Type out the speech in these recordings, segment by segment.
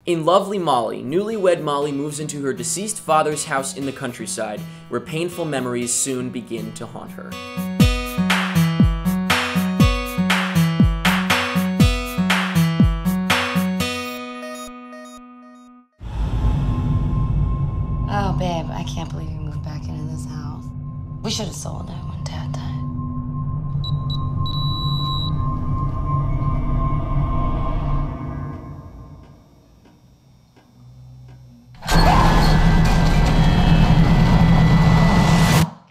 In Lovely Molly, newlywed Molly moves into her deceased father's house in the countryside, where painful memories soon begin to haunt her. Oh, babe, I can't believe you moved back into this house. We should have sold it when Dad died.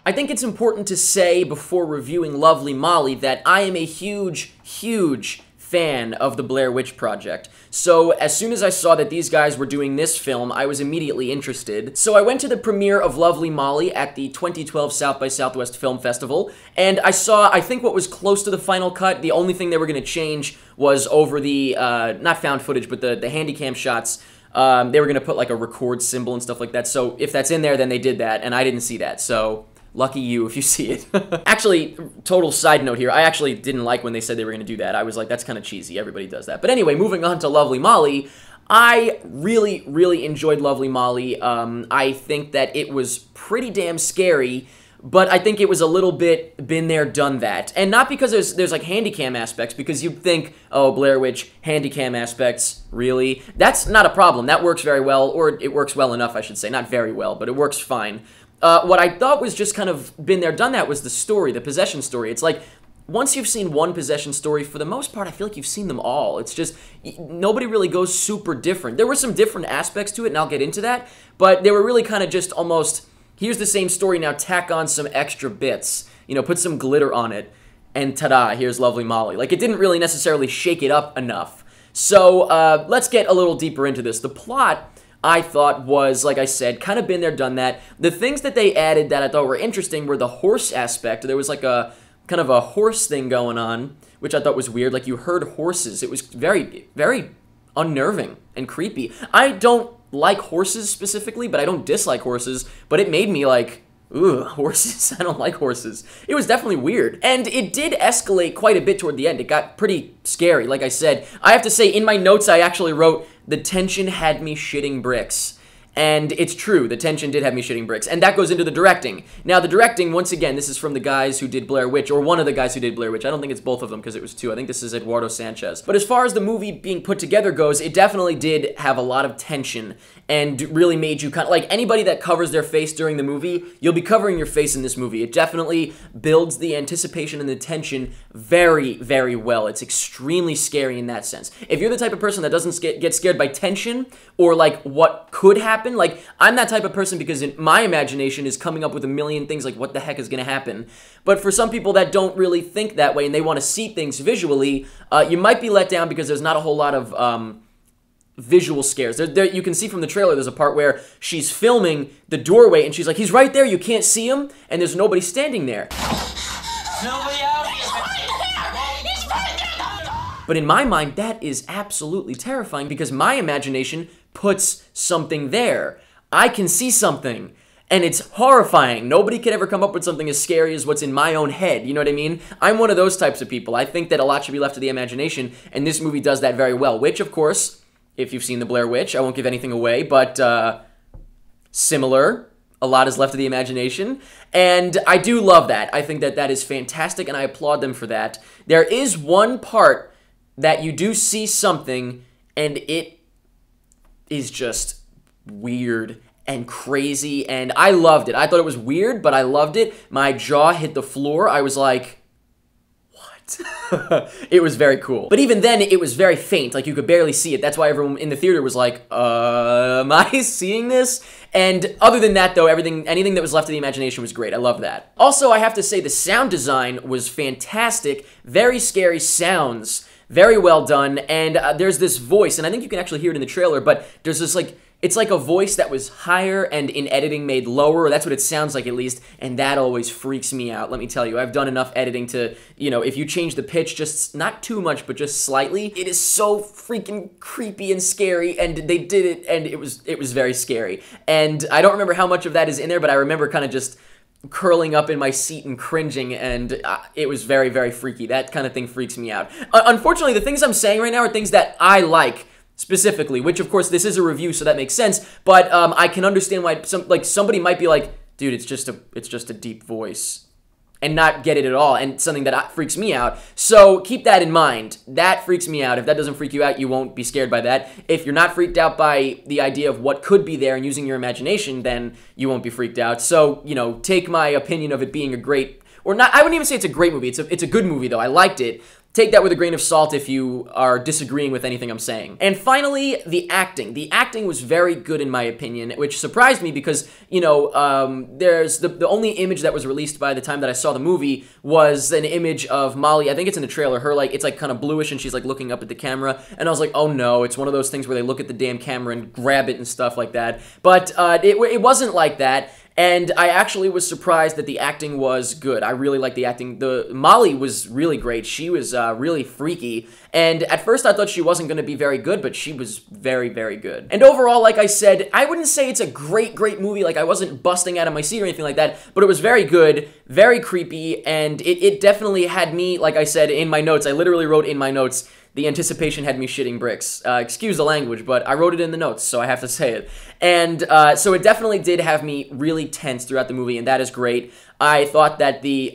I think it's important to say before reviewing Lovely Molly that I am a huge, huge fan of the Blair Witch Project. So as soon as I saw that these guys were doing this film, I was immediately interested. So I went to the premiere of Lovely Molly at the 2012 South by Southwest Film Festival, and I saw, I think, what was close to the final cut. The only thing they were going to change was over the, not found footage, but the handycam shots. They were going to put like a record symbol and stuff like that. So if that's in there, then they did that, and I didn't see that, so lucky you if you see it. Actually, total side note here, I actually didn't like when they said they were going to do that. I was like, that's kind of cheesy. Everybody does that. But anyway, moving on to Lovely Molly, I really, really enjoyed Lovely Molly. I think that it was pretty damn scary, but I think it was a little bit been there, done that. And not because there's like handycam aspects, because you'd think, oh, Blair Witch, handycam aspects, really? That's not a problem. That works very well, or it works well enough, I should say. Not very well, but it works fine. What I thought was just kind of been there, done that was the story, the possession story. It's like, once you've seen one possession story, for the most part, I feel like you've seen them all. It's just, nobody really goes super different. There were some different aspects to it, and I'll get into that, but they were really kind of just almost, here's the same story, now tack on some extra bits, you know, put some glitter on it, and ta-da, here's Lovely Molly. Like, it didn't really necessarily shake it up enough. So, let's get a little deeper into this. The plot, I thought, was, like I said, kind of been there, done that. The things that they added that I thought were interesting were the horse aspect. There was like a kind of a horse thing going on, which I thought was weird. Like, you heard horses. It was very, very unnerving and creepy. I don't like horses specifically, but I don't dislike horses. But it made me like, ooh, horses. I don't like horses. It was definitely weird. And it did escalate quite a bit toward the end. It got pretty scary, like I said. I have to say, in my notes, I actually wrote, the tension had me shitting bricks. And it's true, the tension did have me shitting bricks. And that goes into the directing. Now, the directing, once again, this is from the guys who did Blair Witch, or one of the guys who did Blair Witch. I don't think it's both of them, because it was two. I think this is Eduardo Sanchez. But as far as the movie being put together goes, it definitely did have a lot of tension, and really made you kind of, like, anybody that covers their face during the movie, you'll be covering your face in this movie. It definitely builds the anticipation and the tension very, very well. It's extremely scary in that sense. If you're the type of person that doesn't get scared by tension, or, like, what could happen, like, I'm that type of person because my imagination is coming up with a million things like, what the heck is going to happen? But for some people that don't really think that way and they want to see things visually, you might be let down because there's not a whole lot of visual scares. You can see from the trailer, there's a part where she's filming the doorway and she's like, he's right there, you can't see him, and there's nobody standing there. Nobody out here! He's right there! But in my mind, that is absolutely terrifying because my imagination puts something there. I can see something, and it's horrifying. Nobody could ever come up with something as scary as what's in my own head, you know what I mean? I'm one of those types of people. I think that a lot should be left to the imagination, and this movie does that very well, which, of course, if you've seen The Blair Witch, I won't give anything away, but similar. A lot is left to the imagination, and I do love that. I think that that is fantastic, and I applaud them for that. There is one part that you do see something, and it is just weird and crazy, and I loved it. I thought it was weird, but I loved it. My jaw hit the floor. I was like, what? It was very cool. But even then, it was very faint. Like, you could barely see it. That's why everyone in the theater was like, am I seeing this? And other than that, though, anything that was left to the imagination was great. I love that. Also, I have to say the sound design was fantastic. Very scary sounds. Very well done. And there's this voice, and I think you can actually hear it in the trailer, but there's this, like, it's like a voice that was higher and in editing made lower. That's what it sounds like, at least, and that always freaks me out, let me tell you. I've done enough editing to, you know, if you change the pitch just, not too much, but just slightly, it is so freaking creepy and scary, and they did it, and it was very scary. And I don't remember how much of that is in there, but I remember kind of just curling up in my seat and cringing, and it was very, very freaky. That kind of thing freaks me out. Unfortunately, the things I'm saying right now are things that I like. specifically, which of course this is a review, so that makes sense, but I can understand why somebody might be like, dude, it's just a deep voice, and not get it at all, and something that freaks me out. So keep that in mind. That freaks me out. If that doesn't freak you out, you won't be scared by that. If you're not freaked out by the idea of what could be there and using your imagination, then you won't be freaked out. So, you know, take my opinion of it being a great, or not, I wouldn't even say it's a great movie. It's a good movie, though. I liked it. Take that with a grain of salt if you are disagreeing with anything I'm saying. And finally, the acting. The acting was very good in my opinion, which surprised me because, you know, there's the only image that was released by the time that I saw the movie was an image of Molly. I think it's in the trailer. Her, like, it's like kind of bluish and she's like looking up at the camera. And I was like, oh no, it's one of those things where they look at the damn camera and grab it and stuff like that. But it wasn't like that. And I actually was surprised that the acting was good. I really liked the acting. Molly was really great. She was really freaky. And at first I thought she wasn't going to be very good, but she was very, very good. And overall, like I said, I wouldn't say it's a great, great movie. Like, I wasn't busting out of my seat or anything like that, but it was very good, very creepy, and it definitely had me, like I said, in my notes. I literally wrote in my notes, the anticipation had me shitting bricks. Excuse the language, but I wrote it in the notes, so I have to say it. And so it definitely did have me really tense throughout the movie, and that is great. I thought that the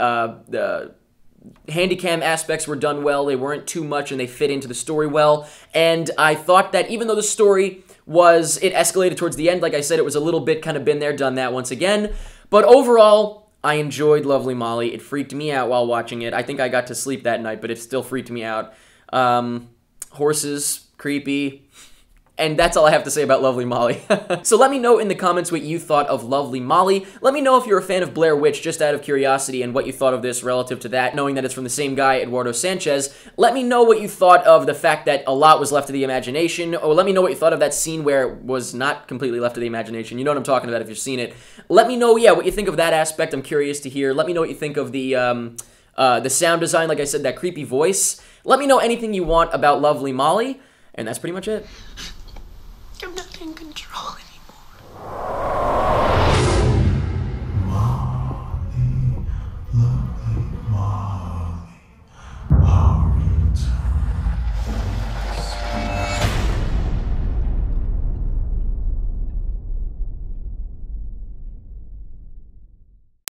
handycam aspects were done well. They weren't too much, and they fit into the story well. And I thought that even though the story it escalated towards the end, like I said, it was a little bit kind of been there, done that once again. But overall, I enjoyed Lovely Molly. It freaked me out while watching it. I think I got to sleep that night, but it still freaked me out. Horses, creepy, and that's all I have to say about Lovely Molly. So let me know in the comments what you thought of Lovely Molly. Let me know if you're a fan of Blair Witch, just out of curiosity, and what you thought of this relative to that, knowing that it's from the same guy, Eduardo Sanchez. Let me know what you thought of the fact that a lot was left to the imagination, or let me know what you thought of that scene where it was not completely left to the imagination. You know what I'm talking about if you've seen it. Let me know, yeah, what you think of that aspect. I'm curious to hear. Let me know what you think of the sound design, like I said, that creepy voice. Let me know anything you want about Lovely Molly, and that's pretty much it. I'm not in control anymore.